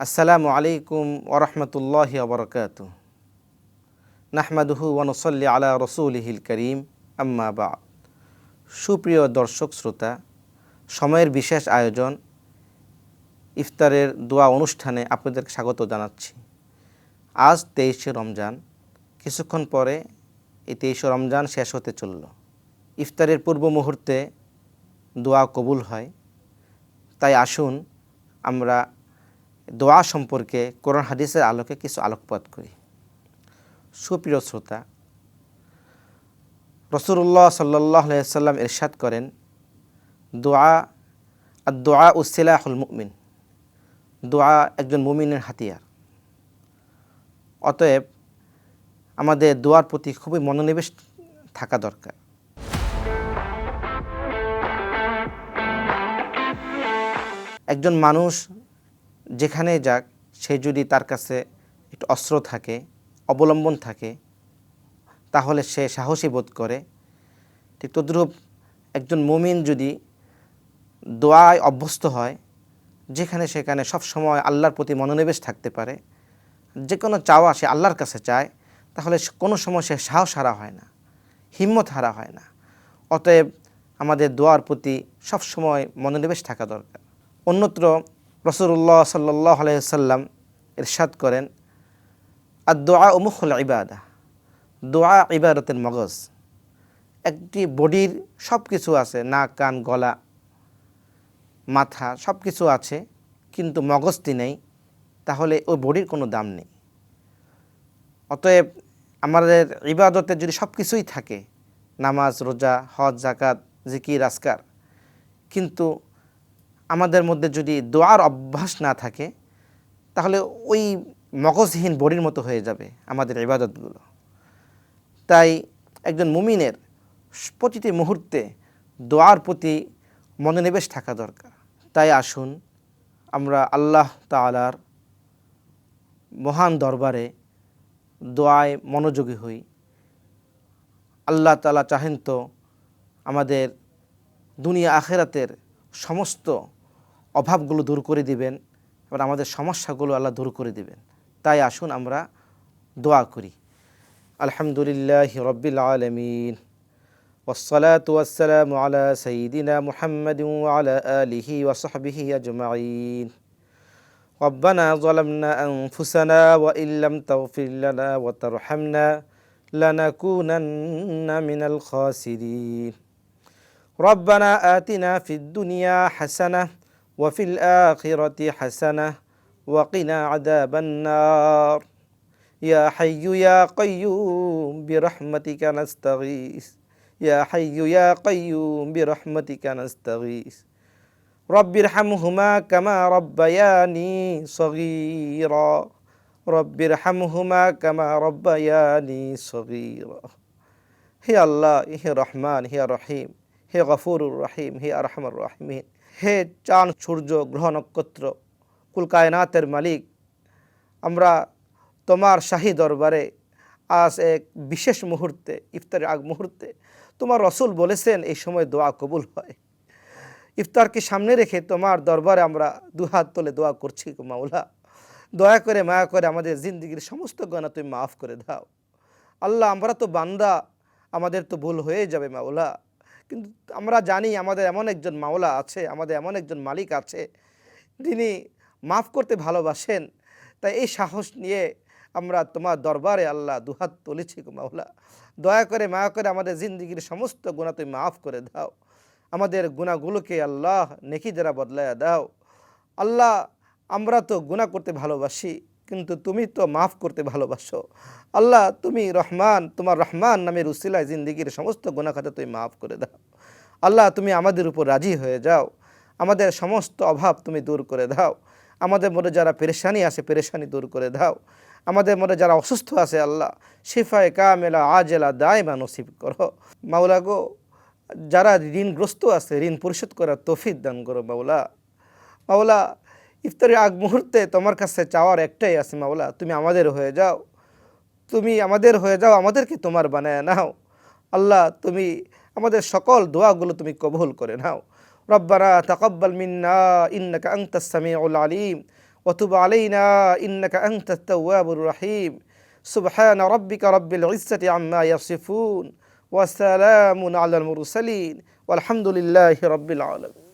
আসসালামু আলাইকুম ওরহমতুল্লাহি ওবরকাতুহ। নাহমাদুহু ওয়া নুসাল্লি আলা রসুলিহিল করিম, আম্মা বা'দ। সুপ্রিয় দর্শক শ্রোতা, সময়ের বিশেষ আয়োজন ইফতারের দোয়া অনুষ্ঠানে আপনাদেরকে স্বাগত জানাচ্ছি। আজ 23শে রমজান। কিছুক্ষণ পরে এই 23শে রমজান শেষ হতে চলল। ইফতারের পূর্ব মুহূর্তে দোয়া কবুল হয়। তাই আসুন আমরা দোয়া সম্পর্কে কোরআন হাদিসের আলোকে কিছু আলোকপাত করি। সুপ্রিয় শ্রোতা, রাসূলুল্লাহ সাল্লাল্লাহু আলাইহি ওয়াসাল্লাম ইরশাদ করেন, দোয়া সিলাহুল মুমিন, দোয়া একজন মুমিনের হাতিয়ার। অতএব আমাদের দোয়ার প্রতি খুবই মনোনিবেশ থাকা দরকার। একজন মানুষ যেখানে যাক, সে যদি তার কাছে একটু অস্ত্র থাকে, অবলম্বন থাকে, তাহলে সে সাহসী বোধ করে। ঠিক তদ্রূপ একজন মুমিন যদি দোয়ায় অভ্যস্ত হয়, যেখানে সেখানে সব সময় আল্লাহর প্রতি মনোনিবেশ থাকতে পারে, যে কোনো চাওয়া সে আল্লাহর কাছে চায়, তাহলে কোনো সময় সে সাহস হারা হয় না, হিম্মত হারা হয় না। অতএব আমাদের দোয়ার প্রতি সব সময় মনোনিবেশ থাকা দরকার। অন্যত্র রাসূলুল্লাহ সাল্লাল্লাহু আলাইহি ওয়াসাল্লাম ইরশাদ করেন, আদ-দুআ মুখুল ইবাদা, দোয়া ইবাদতের মগজ। একটি বডির সব কিছু আছে, নাক, কান, গলা, মাথা সব কিছু আছে, কিন্তু মগজটি নেই, তাহলে ওই বডির কোনো দাম নেই। অতএব আমাদের ইবাদতে যদি সব কিছুই থাকে, নামাজ, রোজা, হজ, যাকাত, জিকির, আজকার, কিন্তু আমাদের মধ্যে যদি দোয়ার অভ্যাস না থাকে, তাহলে ওই মগজহীন বডির মতো হয়ে যাবে আমাদের ইবাদতগুলো। তাই একজন মুমিনের প্রতিটি মুহূর্তে দোয়ার প্রতি মনোনিবেশ থাকা দরকার। তাই আসুন আমরা আল্লাহ তাআলার মহান দরবারে দোয়ায় মনোযোগী হই। আল্লাহ তাআলা চাহেন তো আমাদের দুনিয়া আখিরাতের সমস্ত অভাবগুলো দূর করে দিবেন, এবার আমাদের সমস্যাগুলো আল্লাহ দূর করে দিবেন। তাই আসুন আমরা দোয়া করি। আলহামদুলিল্লাহি রাব্বিল আলামিন, ওয়াসসালাতু ওয়াসসালামু আলা সাইয়্যিদিনা মুহাম্মাদিন ওয়া আলা আলিহি ওয়া সাহবিহি আজমাইন। রব্বানা যালামনা আনফুসানা ওয়া ইল্লাম তাগফির লানা ওয়া তারহামনা লানাকুনান্না মিনাল খাসিরিন। রব্বানা আতিনা ফিদ দুনিয়া হাসানাহ ওয়া ফিল আখিরাতি হাসানাহ ওয়া কিনা আযাবান নার। ইয়া হাইয়্যু ইয়া কাইয়্যুম বিরহমাতিকা নাস্তাগীস, ইয়া হাইয়্যু ইয়া কাইয়্যুম বিরহমাতিকা নাস্তাগীস। রব্বিরহামহুমা কামা রব্বায়ানি সগীরা, রব্বিরহামহুমা কামা রব্বায়ানি সগীরা। হে আল্লাহ, হে রহমান, হে রহিম, হে গফুরুর রহিম, হে আরহামুর রাহিমিন, হে চাঁদ, সূর্য, গ্রহ, নক্ষত্র, কুল কায়নাতের মালিক, আমরা তোমার শাহী দরবারে আজ এক বিশেষ মুহূর্তে, ইফতারের আগ মুহূর্তে, তোমার রসুল বলেছেন এই সময় দোয়া কবুল হয়। ইফতারকে সামনে রেখে তোমার দরবারে আমরা দুহাত তুলে দোয়া করছি, মাওলা দয়া করে মায়া করে আমাদের জিন্দেগির সমস্ত গুনাহ তুমি মাফ করে দাও। আল্লাহ, আমরা তো বান্দা, আমাদের তো ভুল হয়ে যাবে মাওলা, কিন্তু আমরা জানি আমাদের এমন একজন মাওলা আছে, আমাদের এমন একজন মালিক আছে, যিনি মাফ করতে ভালোবাসেন। তাই এই সাহস নিয়ে আমরা তোমার দরবারে আল্লাহ দুহাত তুলেছি মাওলা, দয়া করে মায়া করে আমাদের জিন্দেগির সমস্ত গুনাহ তুমি মাফ করে দাও। আমাদের গুনাহগুলোকে আল্লাহ নেকি দ্বারা বদলায়া দাও। আল্লাহ, আমরা তো গুনাহ করতে ভালোবাসি, কিন্তু তুমি তো মাফ করতে ভালোবাসো। আল্লাহ, তুমি রহমান, তোমার রহমান নামের উসিলায় জিন্দেগির সমস্ত গুনাহ খাতা তুমি মাফ করে দাও। আল্লাহ, তুমি আমাদের উপর রাজি হয়ে যাও, আমাদের সমস্ত অভাব তুমি দূর করে দাও। আমাদের মধ্যে যারা পেরেশানি আছে, পেরেশানি দূর করে দাও। আমাদের মধ্যে যারা অসুস্থ আছে, আল্লাহ শিফায়ে কামেলা আজেলা দায়মা নসিব করো মাওলা গো। যারা ঋণগ্রস্ত আছে, ঋণ পরিশোধ করার তৌফিক দান করো মাওলা। মাওলা, ইফতারের আগ মুহূর্তে তোমার কাছে চাওয়ার একটাই আছে মাওলা, তুমি আমাদের হয়ে যাও, তুমি আমাদের হয়ে যাও, আমাদেরকে তোমার বানায় নাও। আল্লাহ, তুমি আমাদের সকল দোয়াগুলো তুমি কবুল করে নাও। রব্বানা তাকাব্বাল মিন্না ইন্নাকা আনতাস সামিউল আলিম وتب علينا إنك أنت التواب الرحيم سبحان ربك رب العزة عما يصفون وسلام على المرسلين والحمد لله رب العالمين